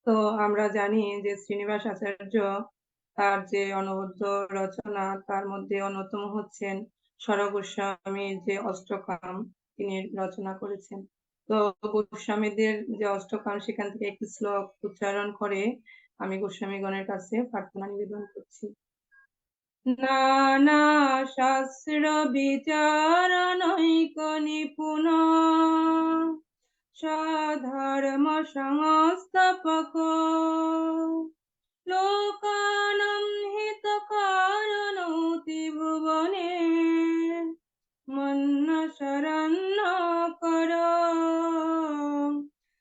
তো আমরা জানি যে শ্রীনিবাস আচার্য তার যে অনবদ্য রচনা তার মধ্যে অন্যতম হচ্ছেন স্বর গোস্বামীর যে অষ্টকাম তিনি রচনা করেছেন। তো গোস্বামীদের যে অষ্টকাম সেখান থেকে একটি শ্লোক উচ্চারণ করে আমি গোস্বামীগণের কাছে প্রার্থনা নিবেদন করছি। নানা শাস্ত্র বিচারণৈক নিপুণ স্বধর্ম সংস্থাপক লোকানাং হিতকারণো ত্রিভুবনে মন্ন শরণ্য কর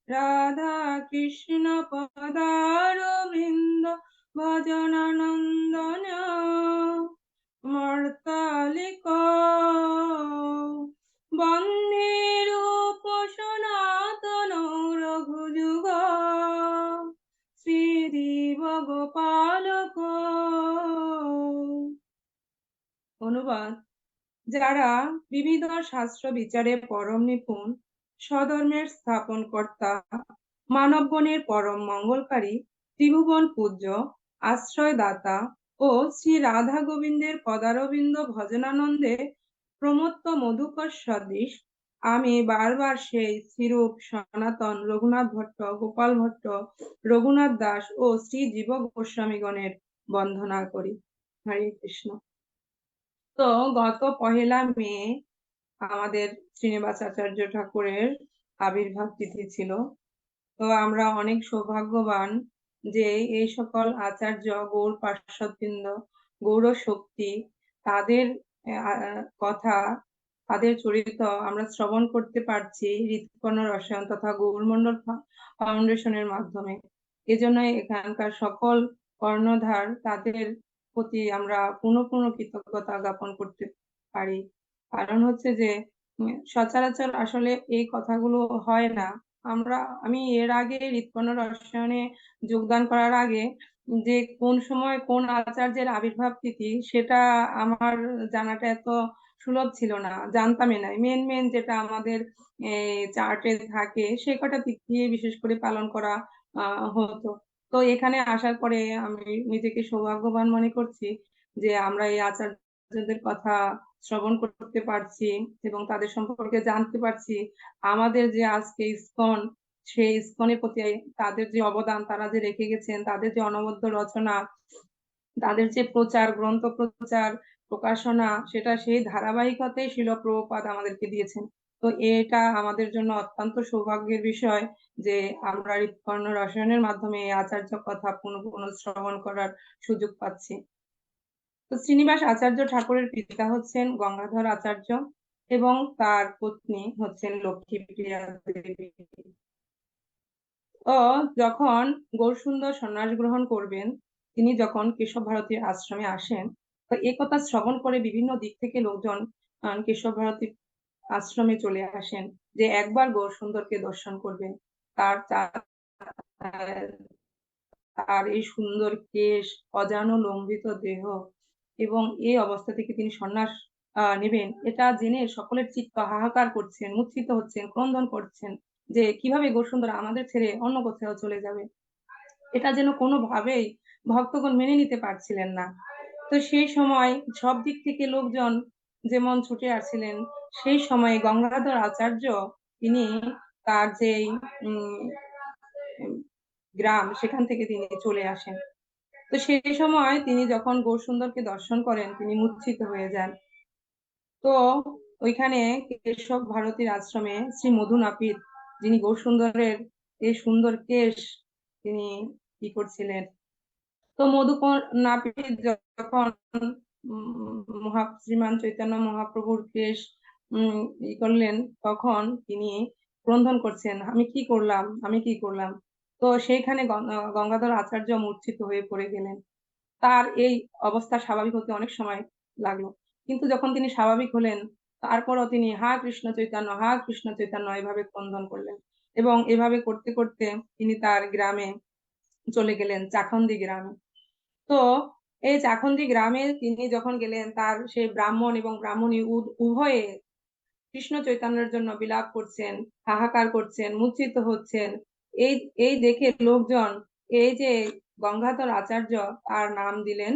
রাধা কৃষ্ণ পদারবিন্দ ভজনানন্দন মর্তালিক বন্দে রূপ সনাতন রঘুযুগ শ্রীদেব গোপালক। অনুবাদ: যারা বিবিধ শাস্ত্র বিচারে পরম নিপুণ, স্বধর্মের স্থাপন কর্তা, মানবগণের পরম মঙ্গলকারী, ত্রিভুবন পূজ্য, আশ্রয়দাতা ও শ্রী রাধা গোবিন্দের পদারবিন্দ ভজনানন্দে প্রমত্ত মধুকর সদৃশ, আমি বারবার সেই শ্রীরূপ সনাতন, রঘুনাথ ভট্ট, গোপাল ভট্ট, রঘুনাথ দাস ও শ্রী জীব গোস্বামীগণের বন্দনা করি। হরে কৃষ্ণ। তো গত 1 মে আমাদের শ্রীনিবাস আচার্য ঠাকুরের আবির্ভাব তিথি ছিল। তো আমরা অনেক সৌভাগ্যবান যে এই সকল আচার্য, গৌর পার্শ্বদবৃন্দ, গৌর শক্তি, তাদের কথা, তাদের চরিত্র আমরা শ্রবণ করতে পারছি হৃৎকর্ণ রসায়ন তথা গৌরমন্ডল ফাউন্ডেশনের মাধ্যমে। এজন্য এখানকার সকল কর্ণধার তাদের প্রতি আমরা পুনঃ পুনঃ কৃতজ্ঞতা জ্ঞাপন করতে পারি। কারণ হচ্ছে যে সচরাচর আসলে এই কথাগুলো হয় না। আমি এর আগে হৃৎকর্ণ রসায়নে যোগদান করার আগে যে কোন সময় কোন আচার্যের আবির্ভাব তিথি সেটা আমার জানাটা এত সুলভ ছিল না, জানতামই না। মেন মেন যেটা আমাদের চার্টে থাকে সে কটা তিথি বিশেষ করে পালন করা হতো। তো এখানে আসার পরে আমি নিজেকে সৌভাগ্যবান মনে করছি যে আমরা এই আচার্যদের কথা শ্রবণ করতে পারছি এবং তাদের সম্পর্কে জানতে পারছি। আমাদের যে আজকে ইসকন, সেই ইসকনের প্রতি তাদের যে অবদান, তারা যে রেখে গেছেন, তাদের যে অনবদ্য রচনা, তাদের যে প্রচার গ্রন্থ, প্রচার প্রকাশনা, সেটা সেই ধারাবাহিকতায় শিল প্রভুপাদ আমাদেরকে দিয়েছেন। তো এটা আমাদের জন্য অত্যন্ত সৌভাগ্যের বিষয় যে আমরা হৃৎকর্ণ রসায়নের মাধ্যমে এই আচার্য কথা পুনঃ পুনঃ শ্রবণ করার সুযোগ পাচ্ছি। তো শ্রীনিবাস আচার্য ঠাকুরের পিতা হচ্ছেন গঙ্গাধর আচার্য এবং তার পত্নী হচ্ছেন লক্ষ্মীপ্রিয়া দেবী। ও যখন গৌরসুন্দর সন্ন্যাস গ্রহণ করবেন, তিনি যখন কেশব ভারতীর আশ্রমে আসেন, তো এই কথা শ্রবণ করে বিভিন্ন দিক থেকে লোকজন কেশব ভারতীর আশ্রমে চলে আসেন যে একবার গৌরসুন্দরকে দর্শন করবেন। তার তার এই সুন্দর কেশ, অজানু লম্বিত দেহ এবং এই অবস্থা থেকে তিনি সন্ন্যাস নেবেন, এটা জেনে সকলের চিত্ত হাহাকার করছেন, মূর্ছিত হচ্ছেন, ক্রন্দন করছেন যে কিভাবে গৌরসুন্দর আমাদের ছেড়ে অন্য কোথাও চলে যাবে। এটা যেন কোনোভাবেই ভক্তগণ মেনে নিতে পারছিলেন না। তো সেই সময় সব দিক থেকে লোকজন যেমন ছুটে আসছিলেন, সেই সময় গঙ্গাধর আচার্য তিনি তার যে গ্রাম সেখান থেকে তিনি চলে আসেন। তো সেই সময় তিনি যখন গৌরসুন্দরকে দর্শন করেন তিনি মূর্ছিত হয়ে যান। তো ওইখানে কেশব ভারতীর আশ্রমে শ্রী মধু নাপিত, যিনি গৌরসুন্দরের এই সুন্দর কেশ তিনি কি করছিলেন, তো মধু নাপিত যখন শ্রীমান চৈতন্য মহাপ্রভুর কেশ ই করলেন, তখন তিনি ক্রন্দন করছেন, আমি কি করলাম, আমি কি করলাম। তো সেইখানে গঙ্গাধর আচার্য মূর্ছিত হয়ে পড়ে গেলেন। তার এই অবস্থা স্বাভাবিক হতে অনেক সময় লাগলো, কিন্তু যখন তিনি স্বাভাবিক হলেন তারপরও তিনি হা কৃষ্ণ চৈতন্য, হা কৃষ্ণ চৈতন্য এভাবে ক্রন্দন করলেন। এবং এভাবে করতে করতে তিনি তার গ্রামে চলে গেলেন, চাখন্দি গ্রামে। তো এই চাখন্দি গ্রামে তিনি যখন গেলেন, তার সেই ব্রাহ্মণ এবং ব্রাহ্মণী উভয়ে কৃষ্ণ চৈতন্যের জন্য বিলাপ করছেন, হাহাকার করছেন, মূর্ছিত হচ্ছেন। এই এই দেখে লোকজন এই যে গঙ্গাধর আচার্য তার নাম দিলেন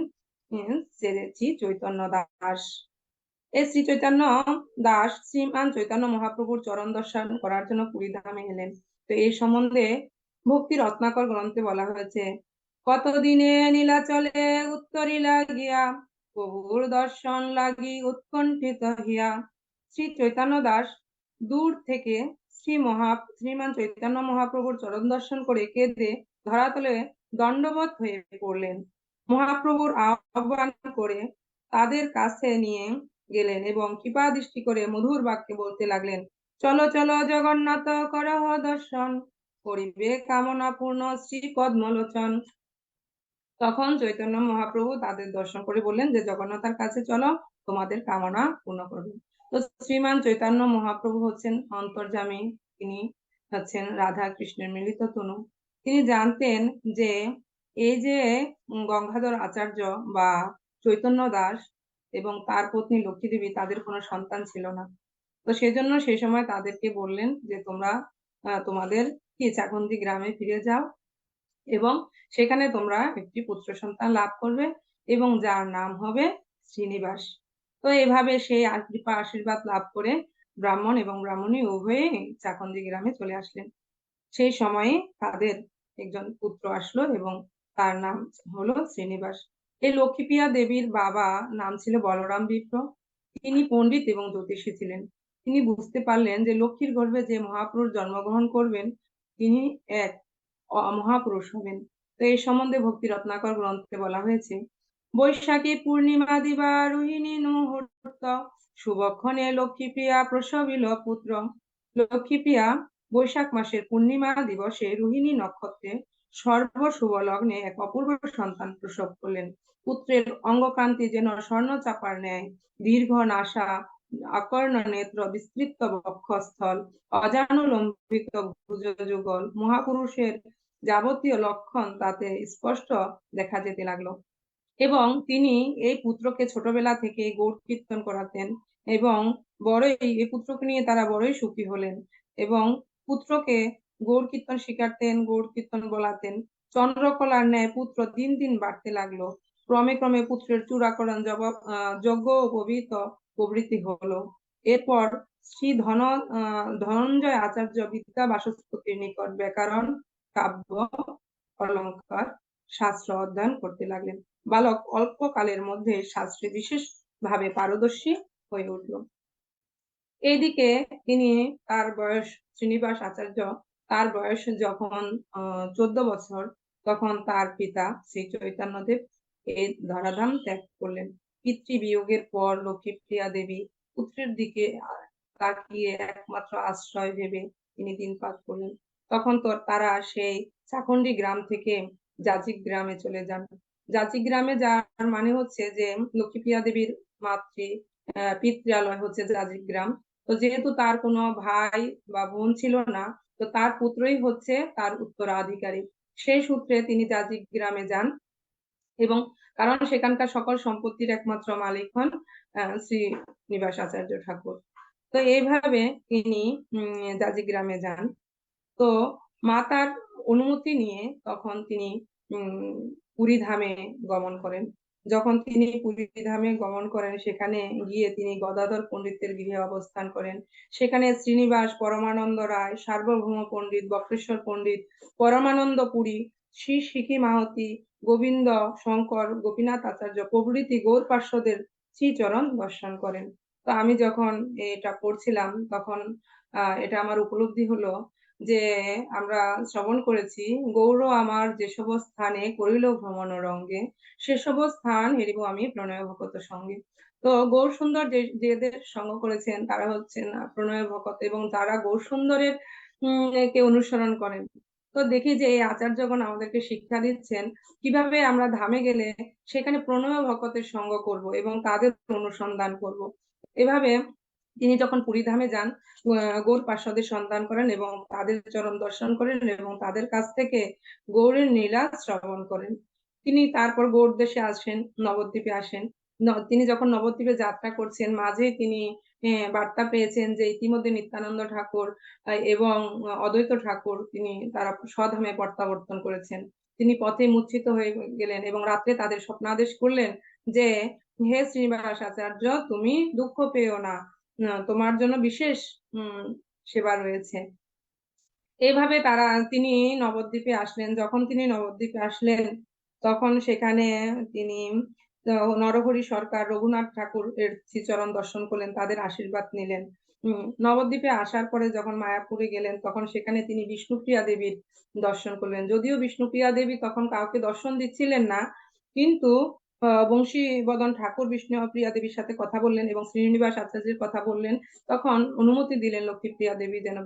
শ্রী চৈতন্য দাস। এই শ্রী চৈতন্য দাস শ্রীমান চৈতন্য মহাপ্রভুর চরণ দর্শন করার জন্য পুরীধামে এলেন। তো এই সম্বন্ধে ভক্তি রত্নাকর গ্রন্থে বলা হয়েছে, কতদিনে নীলাচলে উত্তরিলা গিয়া প্রভুর দর্শন লাগি উৎকণ্ঠিত হিয়া। শ্রী চৈতন্য দাস দূর থেকে শ্রীমান চৈতন্য মহাপ্রভুর চরণ দর্শন করে কেঁদে ধরাতলে দণ্ডবত হয়ে পড়লেন। মহাপ্রভুর আহ্বান করে তাদের কাছে নিয়ে গেলেন এবং কৃপা দৃষ্টি করে মধুর বাক্যে বলতে লাগলেন, চলো চলো জগন্নাথ করহ দর্শন, করিবে কামনা পূর্ণ শ্রী পদ্মলোচন। তখন চৈতন্য মহাপ্রভু তাদের দর্শন করে বললেন যে জগন্নাথের কাছে চলো, তোমাদের কামনা পূর্ণ করবে। তো শ্রীমান চৈতন্য মহাপ্রভু হচ্ছেন অন্তর্যামী, তিনি হচ্ছেন রাধা কৃষ্ণের মিলিত তনু। তিনি জানতেন যে এই যে গঙ্গাধর আচার্য বা চৈতন্য দাস এবং তার পত্নী লক্ষ্মী দেবী, তাদের কোনো সন্তান ছিল না। তো সেজন্য সেই সময় তাদেরকে বললেন যে তোমরা তোমাদের কি চাকুন্দি গ্রামে ফিরে যাও এবং সেখানে তোমরা একটি পুত্র সন্তান লাভ করবে এবং যার নাম হবে শ্রীনিবাস। তো এভাবে সেই কৃপা আশীর্বাদ লাভ করে ব্রাহ্মণ এবং ব্রাহ্মণী উভয়ে চাকন্দি গ্রামে চলে আসলেন। সেই সময়ে তাদের একজন পুত্র আসলো এবং তার নাম হলো শ্রীনিবাস। এই লক্ষ্মীপ্রিয়া দেবীর বাবা নাম ছিল বলরাম বিপ্র। তিনি পণ্ডিত এবং জ্যোতিষী ছিলেন। তিনি বুঝতে পারলেন যে লক্ষ্মীর গর্ভে যে মহাপুরুষ জন্মগ্রহণ করবেন তিনি এক মহাপুরুষ হবেন। তো এই সম্বন্ধে ভক্তি রত্নাকর গ্রন্থে বলা হয়েছে, বৈশাখী পূর্ণিমা দিবা রোহিণী মুহূর্ত, শুভক্ষণে লক্ষ্মীপ্রিয়া প্রসবিল পুত্র। লক্ষ্মীপ্রিয়া বৈশাখ মাসের পূর্ণিমা দিবসে রোহিণী নক্ষত্রে সর্ব শুভ লগ্নে এক অপূর্ব সন্তান প্রসব করলেন। পুত্রের অঙ্গকান্তি যেন স্বর্ণ চাপার ন্যায়, দীর্ঘ নাসা, আকর্ণ নেত্র, বিস্তৃত বক্ষস্থল, অজানুলম্বিত ভুজযুগল, মহাপুরুষের যাবতীয় লক্ষণ তাতে স্পষ্ট দেখা যেতে লাগলো। এবং তিনি এই পুত্রকে ছোটবেলা থেকে গৌড় কীর্তন করাতেন এবং এই পুত্রকে নিয়ে তারা বড়ই সুখী হলেন এবং পুত্রকে গৌড় কীর্তন শিখাতেন, গৌড় কীর্তন বলাতেন। চন্দ্রকলার ন্যায় পুত্র দিন দিন বাড়তে লাগলো। ক্রমে ক্রমে পুত্রের চূড়াকরণ যজ্ঞ উপবীত প্রভৃতি হলো। এরপর শ্রী ধনঞ্জয় আচার্য বিদ্যা বাচস্পতির নিকট ব্যাকরণ, কাব্য, অলঙ্কার, শাস্ত্র অধ্যয়ন করতে লাগলেন। বালক অল্প কালের মধ্যে শাস্ত্রে বিশেষ ভাবে পারদর্শী হয়ে উঠল। এইদিকে তিনি তার বয়স, শ্রীনিবাস আচার্য তার বয়স যখন 14 বছর, তখন তার পিতা শ্রী চৈতন্যদেব এই ধরাধাম ত্যাগ করলেন। পিতৃবিয়োগের পর লক্ষ্মীপ্রিয়া দেবী পুত্রের দিকে তাকিয়ে একমাত্র আশ্রয় ভেবে তিনি দিনপাত করলেন। তখন তো তারা সেই চাকুন্ডি গ্রাম থেকে জাজিক গ্রামে চলে যান। জাজিক গ্রামে যার মানে হচ্ছে যে লক্ষ্মীপ্রিয়া দেবীর পিতৃালয় হচ্ছে জাজিক গ্রাম। তো যেহেতু তার কোনো ভাই বা বোন ছিল না, তো তার পুত্রই হচ্ছে তার উত্তরাধিকারী। সেই সূত্রে তিনি জাজিক গ্রামে যান এবং কারণ সেখানকার সকল সম্পত্তির একমাত্র মালিক হন শ্রীনিবাস আচার্য ঠাকুর। তো এইভাবে তিনি জাজিক গ্রামে যান। তো মাতার অনুমতি নিয়ে তখন তিনি পুরী ধামে গমন করেন। যখন তিনি পুরী ধামে গমন করেন, সেখানে গিয়ে তিনি গদাধর পণ্ডিতের গৃহে অবস্থান করেন। সেখানে শ্রীনিবাস, পরমানন্দ রায়, সার্বভৌম পণ্ডিত, বক্রেশ্বর পণ্ডিত, পরমানন্দ পুরী, শ্রী সিকি মাহতি, গোবিন্দ শঙ্কর, গোপীনাথ আচার্য প্রভৃতি গৌর পার্শ্বদের শ্রীচরণ দর্শন করেন। তো আমি যখন এটা পড়ছিলাম তখন এটা আমার উপলব্ধি হলো যে আমরা শ্রবণ করেছি, গৌর আমার যেসব স্থানে করিল ভ্রমণ রঙ্গে, সেসব স্থান হেরিব আমি প্রণয় ভকত সঙ্গে। তো গৌর সুন্দর যেদের সঙ্গ করেছেন তারা হচ্ছেন প্রণয় ভকত এবং তারা গৌর সুন্দরের কে অনুসরণ করেন। তো দেখি যে এই আচার্যগণ আমাদেরকে শিক্ষা দিচ্ছেন কিভাবে আমরা ধামে গেলে সেখানে প্রণয় ভকতের সঙ্গ করব এবং তাদের অনুসন্ধান করব। এভাবে তিনি যখন পুরী ধামে যান, গৌর পার্শ্বদের সন্ধান করেন এবং তাদের চরণ দর্শন করেন এবং তাদের কাছ থেকে গৌরের লীলা শ্রবণ করেন। তিনি তারপর গৌর দেশে আসেন, নবদ্বীপে আসেন। তিনি যখন নবদ্বীপে যাত্রা করছেন, মাঝে তিনি বার্তা পেয়েছেন যে ইতিমধ্যে নিত্যানন্দ ঠাকুর এবং অদ্বৈত ঠাকুর তারা স্বধামে প্রত্যাবর্তন করেছেন। তিনি পথে মূর্ছিত হয়ে গেলেন এবং রাত্রে তাদের স্বপ্নাদেশ করলেন যে, হে শ্রীনিবাস আচার্য, তুমি দুঃখ পেও না, তোমার জন্য বিশেষ সেবা রয়েছে। এইভাবে তিনি নবদ্বীপে আসলেন। যখন তিনি নবদ্বীপে আসলেন তখন সেখানে তিনি নরহরি সরকার, রঘুনাথ ঠাকুর এর শ্রীচরণ দর্শন করলেন, তাদের আশীর্বাদ নিলেন। নবদ্বীপে আসার পরে যখন মায়াপুরে গেলেন তখন সেখানে তিনি বিষ্ণুপ্রিয়া দেবীর দর্শন করলেন। যদিও বিষ্ণুপ্রিয়া দেবী তখন কাউকে দর্শন দিচ্ছিলেন না, কিন্তু বংশীবদন ঠাকুর বিষ্ণুপ্রিয়া দেবীর সাথে কথা বললেন এবং শ্রীনিবাস আচার্যের কথা বললেন। তখন অনুমতি দিলেন লক্ষ্মীপ্রিয়া দেবী যেন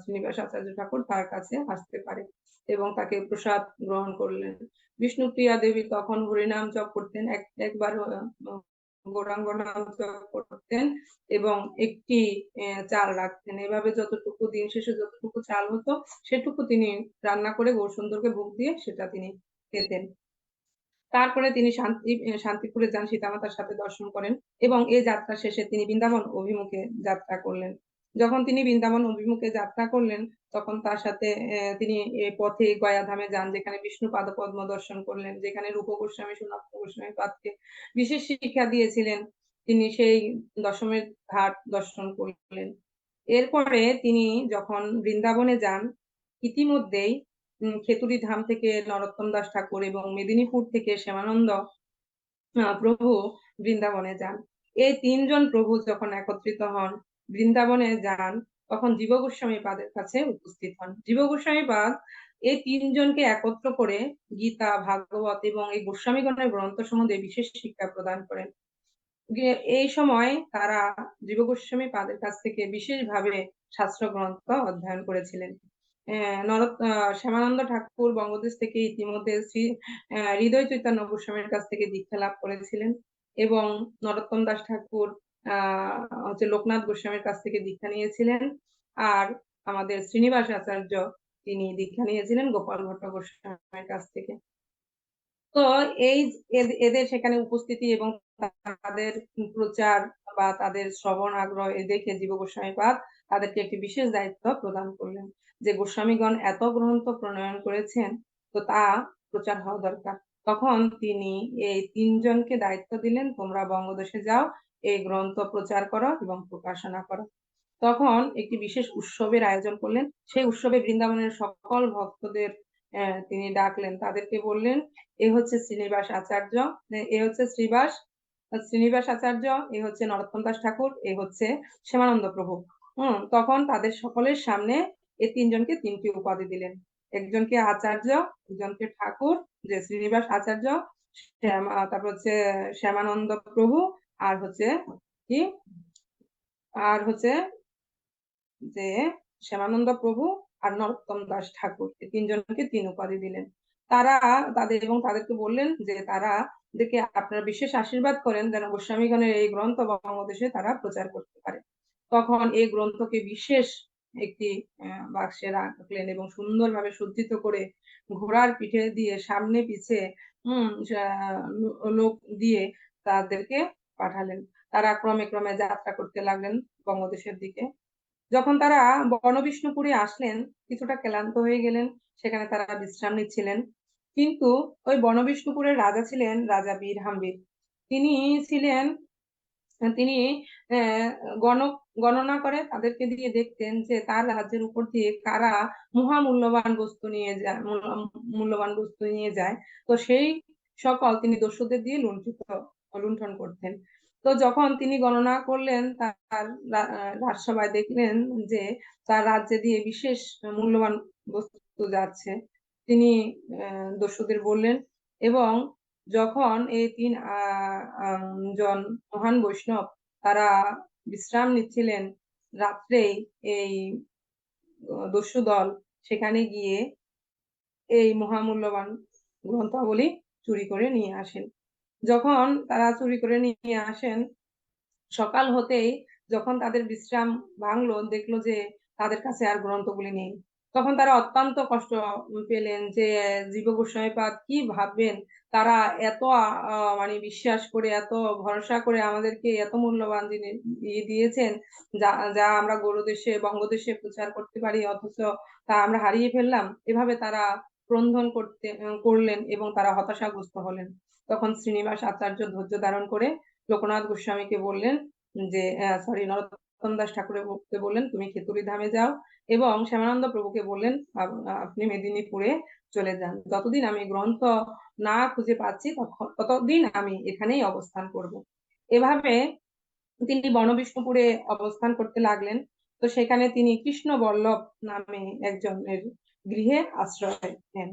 শ্রীনিবাস আচার্য ঠাকুর তার কাছে আসতে পারে এবং তাকে প্রসাদ গ্রহণ করলেন। বিষ্ণুপ্রিয়া দেবী তখন হরিনাম জপ করতেন, একবার গৌরাঙ্গ নাম জপ করতেন এবং একটি চাল রাখতেন। এভাবে যতটুকু দিন শেষে যতটুকু চাল হতো সেটুকু তিনি রান্না করে গৌরসুন্দরকে ভোগ দিয়ে সেটা তিনি খেতেন। তারপরে তিনি শান্তিপুরে যান, সীতামাতার সাথে দর্শন করেন এবং এই যাত্রা শেষে তিনি বৃন্দাবন অভিমুখে যাত্রা করলেন। যখন তিনি বৃন্দাবন অভিমুখে যাত্রা করলেন তখন তার সাথে তিনি পথে গয়াধামে যান, যেখানে বিষ্ণু পাদপদ্ম দর্শন করলেন, যেখানে রূপ গোস্বামী সনাতন গোস্বামী পাদকে বিশেষ শিক্ষা দিয়েছিলেন। তিনি সেই দশমের ঘাট দর্শন করলেন। এরপরে তিনি যখন বৃন্দাবনে যান, ইতিমধ্যেই খেতুরি ধাম থেকে নরোত্তম দাস ঠাকুর এবং মেদিনীপুর থেকে শ্যামানন্দ প্রভু বৃন্দাবনে যান। এই তিনজন প্রভু যখন একত্রিত হন, বৃন্দাবনে যান, তখন জীব গোস্বামী পাদের কাছে উপস্থিত হন। জীব গোস্বামী পাদ এই তিনজনকে একত্র করে গীতা, ভাগবত এবং এই গোস্বামীগণের গ্রন্থ সম্বন্ধে বিশেষ শিক্ষা প্রদান করেন। এই সময় তারা জীব গোস্বামী পাদের কাছ থেকে বিশেষভাবে শাস্ত্র গ্রন্থ অধ্যয়ন করেছিলেন। শ্যামানন্দ ঠাকুর বঙ্গদেশ থেকে ইতিমধ্যে শ্রী হৃদয় চৈতন্য গোস্বামীর কাছ থেকে দীক্ষা লাভ করেছিলেন এবং নরোত্তম দাস ঠাকুর লোকনাথ গোস্বামীর কাছ থেকে দীক্ষা নিয়েছিলেন। আর আমাদের শ্রীনিবাস আচার্য তিনি দীক্ষা নিয়েছিলেন গোপাল ভট্ট গোস্বামীর কাছ থেকে। তো এই এদের সেখানে উপস্থিতি এবং তাদের প্রচার বা তাদের শ্রবণ আগ্রহ দেখে জীব গোস্বামী পাদ তাদেরকে একটি বিশেষ দায়িত্ব প্রদান করলেন যে গোস্বামীগণ এত গ্রন্থ প্রণয়ন করেছেন, তো তা প্রচার হওয়া দরকার। তখন তিনি এই তিনজনকে দায়িত্ব দিলেন, তোমরা বঙ্গদেশে যাও, এই গ্রন্থ প্রচার করো এবং প্রকাশনা করো। তখন একটি বিশেষ উৎসবের আয়োজন করলেন। সেই উৎসবে বৃন্দাবনের সকল ভক্তদের তিনি ডাকলেন, তাদেরকে বললেন, এ হচ্ছে শ্রীনিবাস আচার্য, এ হচ্ছে শ্রীনিবাস আচার্য, এ হচ্ছে নরোত্তম দাস ঠাকুর, এ হচ্ছে শ্যামানন্দ প্রভু। তখন তাদের সকলের সামনে এই তিনজনকে তিনটি উপাধি দিলেন। একজনকে আচার্য, একজনকে ঠাকুর যে শ্রীনিবাস আচার্য, তারপর হচ্ছে শ্যামানন্দ প্রভু, আর হচ্ছে কি আর হচ্ছে যে শ্যামানন্দ প্রভু আর নরোত্তম দাস ঠাকুর, এই তিনজনকে তিন উপাধি দিলেন। তাদেরকে বললেন যে তাদেরকে আপনারা বিশেষ আশীর্বাদ করেন যেন গোস্বামীগণের এই গ্রন্থ বাংলাদেশে তারা প্রচার করতে পারে। তখন এই গ্রন্থকে বিশেষ একটি বাক্সে রাখলেন এবং সুন্দরভাবে সজ্জিত করে ঘোড়ার পিঠে দিয়ে সামনে পিছে লোক দিয়ে তাদেরকে পাঠালেন। তারা ক্রমে ক্রমে যাত্রা করতে লাগলেন বঙ্গদেশের দিকে। যখন তারা বনবিষ্ণুপুরে আসলেন, কিছুটা ক্লান্ত হয়ে গেলেন, সেখানে তারা বিশ্রাম নিচ্ছিলেন। কিন্তু ওই বনবিষ্ণুপুরের রাজা ছিলেন রাজা বীর হাম্বির। তিনি ছিলেন তিনি গণনা করে তাদেরকে দিয়ে দেখতেন যে তার রাজ্যের উপর দিয়ে কারা মূল্যবান বস্তু নিয়ে যায়, মূল্যবান বস্তু নিয়ে যায়। তো সেই সকল তিনি দস্যুদের দিয়ে লুণ্ঠন করতেন। তো যখন তিনি গণনা করলেন, তার রাজসভায় দেখলেন যে তার রাজ্যে দিয়ে বিশেষ মূল্যবান বস্তু যাচ্ছে। তিনি দস্যুদের বললেন এবং যখন এই জন মহান বৈষ্ণব তারা বিশ্রাম নিচ্ছিলেন, রাত্রেই এই দস্যু দল সেখানে গিয়ে এই মহামূল্যবান গ্রন্থাবলী চুরি করে নিয়ে আসেন। যখন তারা চুরি করে নিয়ে আসেন, সকাল হতেই যখন তাদের বিশ্রাম ভাঙলো, দেখলো যে তাদের কাছে আর গ্রন্থগুলি নেই। তখন তারা অত্যন্ত কষ্ট পেলেন যে জীব গোস্বামী পাদ কি ভাববেন, তারা এত মানে বিশ্বাস করে, এত ভরসা করে আমাদেরকে এত মূল্যবান জিনিস দিয়েছেন, যা যা আমরা গৌড়দেশে বঙ্গদেশে প্রচার করতে পারি, অথচ তা আমরা হারিয়ে ফেললাম। এভাবে তারা ক্রন্দন করলেন এবং তারা হতাশাগ্রস্ত হলেন। তখন শ্রীনিবাস আচার্য ধৈর্য ধারণ করে লোকনাথ গোস্বামীকে বললেন যে সরি নরোত্তম দাস ঠাকুরকে বললেন তুমি খেতুরি ধামে যাও, এবং শ্যামানন্দ প্রভুকে বললেন আপনি মেদিনীপুরে চলে যান, যতদিন আমি গ্রন্থ না খুঁজে পাচ্ছি ততদিন আমি এখানেই অবস্থান করব। এভাবে তিনি বনবিষ্ণুপুরে অবস্থান করতে লাগলেন। তো সেখানে তিনি কৃষ্ণ বল্লভ নামে একজনের গৃহে আশ্রয় নেন।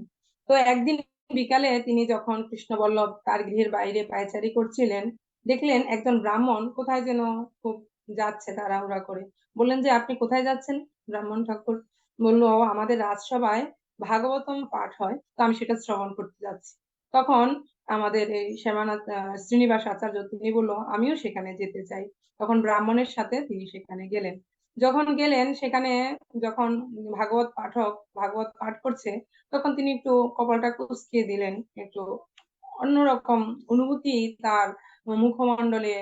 তো একদিন বিকালে তিনি যখন কৃষ্ণ বল্লভ তার গৃহের বাইরে পায়চারি করছিলেন, দেখলেন একজন ব্রাহ্মণ কোথায় যেন খুব যাচ্ছে তাড়াহুড়া করে। বললেন যে আপনি কোথায় যাচ্ছেন? ব্রাহ্মণ ঠাকুর বললো আমাদের রাজসভায় ভাগবতম পাঠ হয়, তো আমি সেটা শ্রবণ করতে যাচ্ছি। তখন আমাদের এই শ্যামানাথ শ্রীনিবাস আচার্য তিনি বললো আমিও সেখানে যেতে চাই। তখন ব্রাহ্মণের সাথে তিনি সেখানে গেলেন। যখন গেলেন সেখানে, যখন ভাগবত পাঠক ভাগবত পাঠ করছে, তখন তিনি একটু কপালটা কুঁচকিয়ে দিলেন, একটু অন্যরকম অনুভূতি তার মুখমণ্ডলে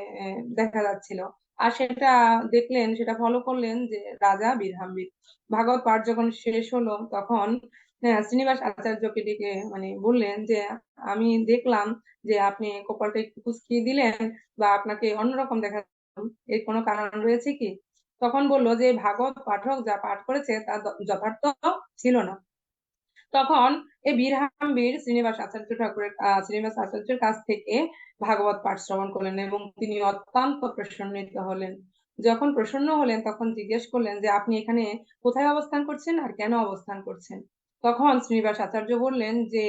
দেখা যাচ্ছিল। আর সেটা দেখলেন, সেটা ফলো করলেন যে রাজা বীরহাম্বির। ভাগবত পাঠ যখন শেষ হলো তখন শ্রীনিবাস আচার্যকে ডেকে মানে বললেন যে আমি দেখলাম যে আপনি কপালটা একটু কুঁচকিয়ে দিলেন বা আপনাকে অন্যরকম দেখা, এর কোনো কারণ রয়েছে কি? তখন বললো যে ভাগবত পাঠক যা পাঠ করেছে তা যথার্থ ছিল না। তখন এই বীরহাম্বীর শ্রীনিবাস আচার্যের কাছ থেকে ভাগবত পাঠ শ্রবণ করলেন এবং তিনি অত্যন্ত প্রসন্নিত হলেন। যখন প্রসন্ন হলেন তখন জিজ্ঞেস করলেন যে আপনি এখানে কোথায় অবস্থান করছেন আর কেন অবস্থান করছেন? তখন শ্রীনিবাস আচার্য বললেন যে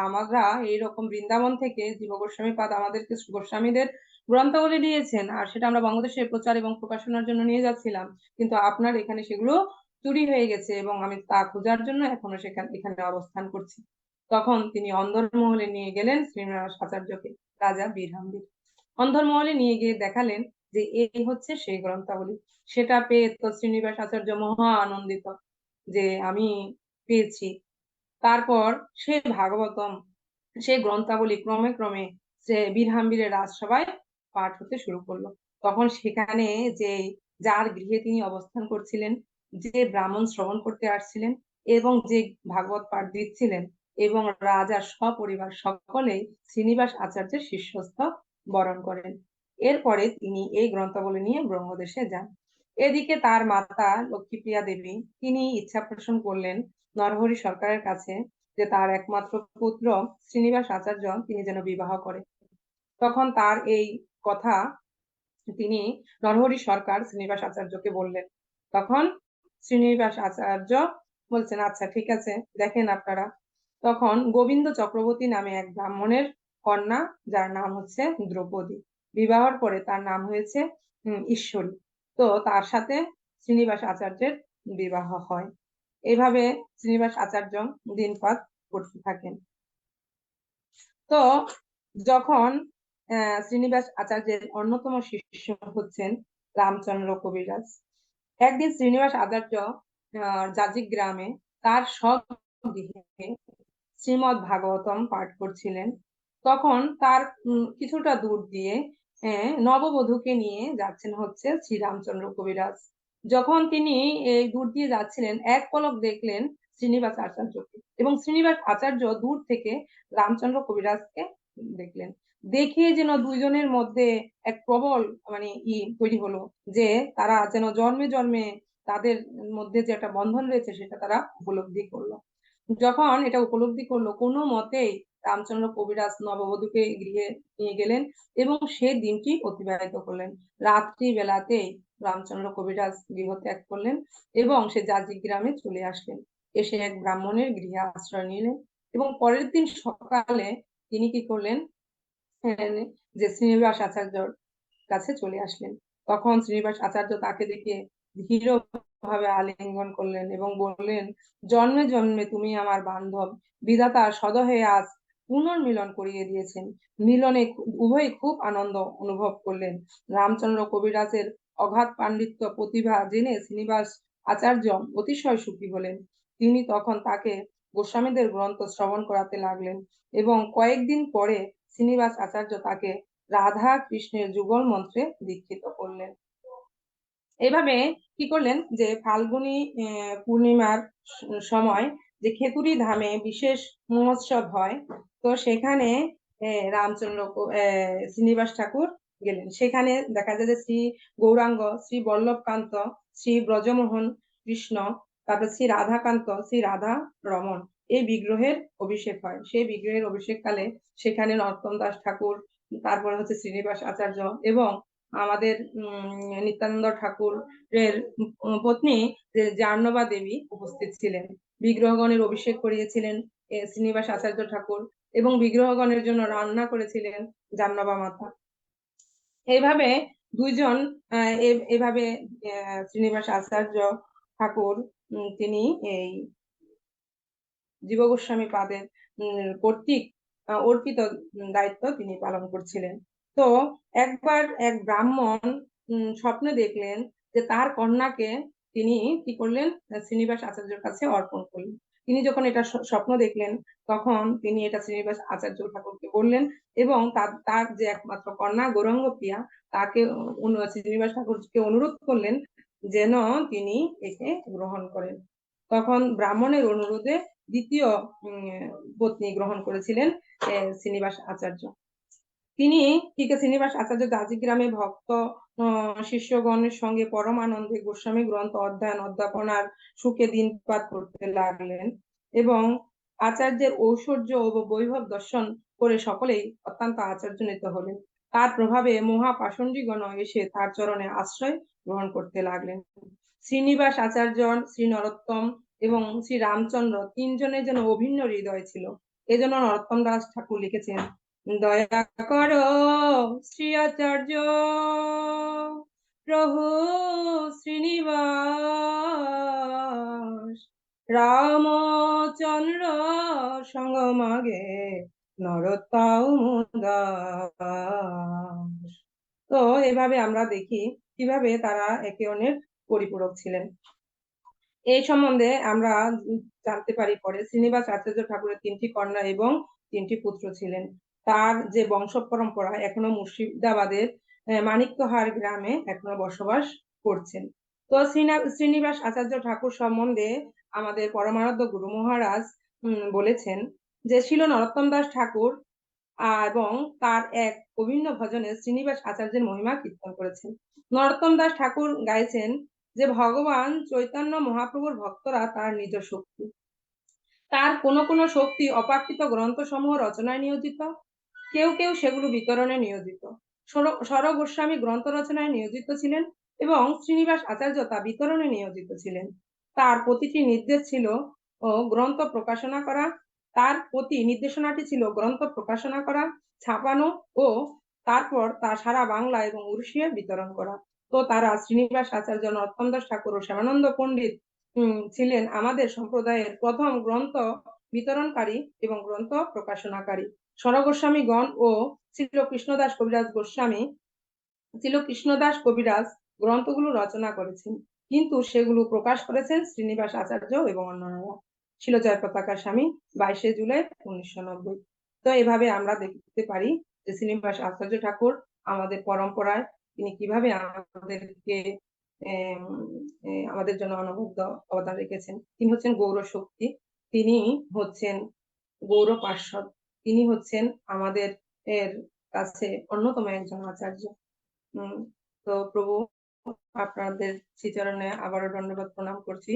আমরা এইরকম বৃন্দাবন থেকে জীব গোস্বামী পাদ আমাদেরকে গোস্বামীদের গ্রন্থাবলী দিয়েছেন, আর সেটা আমরা বঙ্গদেশে প্রচার এবং প্রকাশনার জন্য নিয়ে যাচ্ছিলাম, কিন্তু আপনার এখানে সেগুলো চুরি হয়ে গেছে এবং আমি তা খোঁজার জন্য এখনো এখানে অবস্থান করছি। তখন তিনি অন্দরমহলে নিয়ে গেলেন শ্রীনিবাস আচার্যকে, রাজা বীরহাম্বির। অন্দরমহলে নিয়ে গিয়ে দেখালেন যে এই হচ্ছে সেই গ্রন্থাবলী। সেটা পেয়ে তো শ্রীনিবাস আচার্য মহা আনন্দিত যে আমি পেয়েছি। তারপর সে ভাগবতম, সে গ্রন্থাবলী ক্রমে ক্রমে সে বীরহাম্বীরের রাজসভায় পাঠ হতে শুরু করলো। তখন সেখানে যে যার গৃহে তিনি অবস্থান করছিলেন, যে ব্রাহ্মণ শ্রবণ করতে আসছিলেন এবং যে ভাগবত পাঠ দিচ্ছিলেন, এবং রাজার সপরিবার সকলেই শ্রীনিবাস আচার্যের শিষ্যস্থ বরণ করেন। এরপরে তিনি এই গ্রন্থাবলী নিয়ে ব্রহ্মদেশে যান। এদিকে তার মাতা লক্ষ্মীপ্রিয়া দেবী তিনি ইচ্ছা পোষণ করলেন নরহরি সরকারের কাছে যে তার একমাত্র পুত্র শ্রীনিবাস আচার্য তিনি যেন বিবাহ করে। তখন তার এই কথা তিনি নরহরি সরকার শ্রীনিবাস আচার্যকে বললেন। তখন শ্রীনিবাস আচার্য বলছেন আচ্ছা ঠিক আছে, দেখেন আপনারা। তখন গোবিন্দ চক্রবর্তী নামে এক ব্রাহ্মণের কন্যা, যার নাম হচ্ছে দ্রৌপদী, বিবাহের পরে তার নাম হয়েছে ঈশ্বরী। তো তার সাথে শ্রীনিবাস আচার্যের বিবাহ হয়। এইভাবে শ্রীনিবাস আচার্য দিনপাত করতে থাকেন। তো যখন শ্রীনিবাস আচার্যের অন্যতম শিষ্য হচ্ছেন রামচন্দ্র কবিরাজ। একদিন শ্রীনিবাস আচার্য জাজিক গ্রামে তার স্বগৃহে শ্রীমৎ ভাগবতম পাঠ করছিলেন। তখন তার কিছুটা দূর দিয়ে নববধূকে নিয়ে যাচ্ছেন হচ্ছে শ্রীরামচন্দ্র কবিরাজ। যখন তিনি এই দূর দিয়ে যাচ্ছিলেন এক পলক দেখলেন শ্রীনিবাস আচার্যকে, এবং শ্রীনিবাস আচার্য দূর থেকে রামচন্দ্র কবিরাজকে দেখলেন। দেখে যেন দুইজনের মধ্যে এক প্রবল মানে তৈরি হলো, যে তারা যেন জন্মে জন্মে তাদের মধ্যে যে একটা বন্ধন রয়েছে সেটা তারা উপলব্ধি করলো। যখন এটা উপলব্ধি করলো, কোনো মতেই রামচন্দ্র কবিরাজ নববধূকে গৃহে নিয়ে গেলেন এবং সে দিনটি অতিবাহিত করলেন। রাত্রি বেলাতেই রামচন্দ্র কবিরাজ গৃহ ত্যাগ করলেন এবং সে জাজিক গ্রামে চলে আসলেন। এসে এক ব্রাহ্মণের গৃহে আশ্রয় নিলেন এবং পরের দিন সকালে তিনি কি করলেন, যে শ্রীনিবাস আচার্যর কাছে চলে আসলেন। তখন শ্রীনিবাস আচার্য তাকে দেখে ধীর ভাবে আলিঙ্গন করলেন এবং বললেন জন্মে জন্মে তুমি আমার বান্ধব, বিধাতা সদহে আজ পুনর্মিলন করিয়ে দিয়েছেন। মিলনে উভয় খুব আনন্দ অনুভব করলেন। রামচন্দ্র কবিরাজের অগাধ পাণ্ডিত্য প্রতিভা জেনে শ্রীনিবাস আচার্য অতিশয় সুখী হলেন। তিনি তখন তাকে গোস্বামীদের গ্রন্থ শ্রবণ করাতে লাগলেন এবং কয়েকদিন পরে শ্রীনিবাস আচার্য তাকে রাধা কৃষ্ণের যুগল মন্ত্রে দীক্ষিত করলেন। এভাবে কি করলেন যে ফাল্গুনী পূর্ণিমার সময় যে খেতুরি ধামে বিশেষ মহোৎসব হয়, তো সেখানে শ্রীনিবাস ঠাকুর গেলেন। সেখানে দেখা যায় যে শ্রী গৌরাঙ্গ, শ্রী বল্লভকান্ত, শ্রী ব্রজমোহন কৃষ্ণ, তারপর শ্রী রাধাকান্ত, শ্রী রাধা রমন এই বিগ্রহের অভিষেক হয়। সেই বিগ্রহের অভিষেক কালে সেখানে নরোত্তম দাস ঠাকুর, তারপরে হচ্ছে শ্রীনিবাস আচার্য এবং আমাদের নিত্যানন্দ ঠাকুরের পত্নী জাহ্নবা দেবী উপস্থিত ছিলেন। বিগ্রহগণের অভিষেক করিয়েছিলেন শ্রীনিবাস আচার্য ঠাকুর এবং বিগ্রহগণের জন্য রান্না করেছিলেন জাহ্নবা মাতা। এইভাবে দুইজন এইভাবে শ্রীনিবাস আচার্য ঠাকুর তিনি এই জীব গোস্বামী পাদের কর্তৃক অর্পিত দায়িত্ব তিনি পালন করছিলেন। তো একবার এক ব্রাহ্মণ স্বপ্নে দেখলেন যে তার কন্যাকে তিনি কি করলেন, শ্রীনিবাস আচার্যের কাছে অর্পণ করলেন। তিনি যখন এটা স্বপ্ন দেখলেন, তখন তিনি এটা শ্রীনিবাস আচার্য ঠাকুরকে বললেন এবং তার যে একমাত্র কন্যা গৌরাঙ্গ প্রিয়া, তাকে শ্রীনিবাস ঠাকুরকে অনুরোধ করলেন যেন তিনি একে গ্রহণ করেন। তখন ব্রাহ্মণের অনুরোধে দ্বিতীয় পত্নী গ্রহণ করেছিলেন শ্রীনিবাস আচার্য। তিনি শ্রীনিবাস আচার্য দাজিগ্রামে ভক্ত শিষ্যগণের সঙ্গে পরম আনন্দে গোস্বামী গ্রন্থ অধ্যয়ন অধ্যাপনার সুখে দিনপাত করতে লাগলেন এবং আচার্যের ঐশ্বর্য ও বৈভব দর্শন করে সকলেই অত্যন্ত আশ্চর্যান্বিত হলেন। তার প্রভাবে মহাপাষণ্ডীগণ এসে তার চরণে আশ্রয় গ্রহণ করতে লাগলেন। শ্রীনিবাস আচার্য, শ্রী নরোত্তম এবং শ্রী রামচন্দ্র তিনজনের যেন অভিন্ন হৃদয় ছিল। এজন্য নরোত্তম দাস ঠাকুর লিখেছেন, দয়া করো শ্রী আচার্য প্রভু শ্রীনিবাস রামচন্দ্র সঙ্গ মাগে নরোত্তম দাস। তো এভাবে আমরা দেখি কিভাবে তারা একে অন্যের পরিপূরক ছিলেন। এই সম্বন্ধে আমরা জানতে পারি পরে শ্রীনিবাস আচার্য ঠাকুরের 3টি কন্যা এবং 3টি পুত্র ছিলেন। তার যে বংশ পরম্পরা এখনো মুর্শিদাবাদের মানিক্যহার গ্রামে এখনো বসবাস করছেন। তো শ্রীনিবাস আচার্য ঠাকুর সম্বন্ধে আমাদের পরমারাধ্য গুরু মহারাজ বলেছেন যে ছিল নরোত্তম দাস ঠাকুর এবং তার এক অভিন্ন ভজনে শ্রীনিবাস আচার্যের মহিমা কীর্তন করেছেন। নরোত্তম দাস ঠাকুর গাইছেন যে ভগবান চৈতন্য মহাপ্রভুর ভক্তরা তার নিজ শক্তি, তার কোনো কোনো শক্তি অপ্রাকৃত গ্রন্থ সমূহ রচনায় নিয়োজিত, কেউ কেউ সেগুলো বিতরণে নিয়োজিত। স্বর গোস্বামী গ্রন্থ রচনায় নিয়োজিত ছিলেন এবং শ্রীনিবাস আচার্য তা বিতরণে নিয়োজিত ছিলেন। তার প্রতিটি নির্দেশ ছিল গ্রন্থ প্রকাশনা করা, তার প্রতি নির্দেশনাটি ছিল গ্রন্থ প্রকাশনা করা, ছাপানো ও তারপর তা সারা বাংলা এবং উড়িষ্যায় বিতরণ করা। তো তারা শ্রীনিবাস আচার্য, নরোত্তম দাস ঠাকুর ও শ্যামানন্দ পণ্ডিত ছিলেন আমাদের সম্প্রদায়ের প্রথম গ্রন্থ বিতরণকারী এবং গ্রন্থ প্রকাশনাকারী। স্বর গোস্বামীগণ ও ছিল কৃষ্ণদাস কবিরাজ গ্রন্থগুলো রচনা করেছেন, কিন্তু সেগুলো প্রকাশ করেছেন শ্রীনিবাস আচার্য এবং অন্যান্যরা। ছিল জয় পতাকা স্বামী, 22শে জুলাই 1990। তো এভাবে আমরা দেখতে পারি যে শ্রীনিবাস আচার্য ঠাকুর আমাদের পরম্পরায় তিনি কিভাবে আমাদের জন্য অনবদ্য অবদান রেখেছেন। তিনি হচ্ছেন গৌর শক্তি, তিনি হচ্ছেন গৌর পার্শ্বদ, তিনি হচ্ছেন আমাদের এর কাছে অন্যতম একজন আচার্য। তো প্রভু আপনাদের শ্রীচরণে আবারও দণ্ডবত প্রণাম করছি।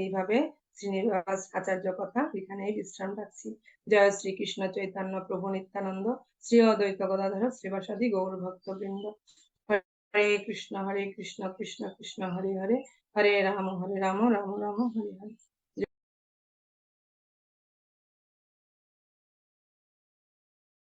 এইভাবে শ্রীনিবাস আচার্য কথা এখানেই বিশ্রাম রাখছি। জয় শ্রীকৃষ্ণ চৈতন্য প্রভু নিত্যানন্দ, শ্রী অদ্বৈত গদাধর শ্রীবাসাদি গৌর ভক্তবৃন্দ। হরে কৃষ্ণ কৃষ্ণ কৃষ্ণ হরে হরে, হরে রাম রাম রাম হরে হরে।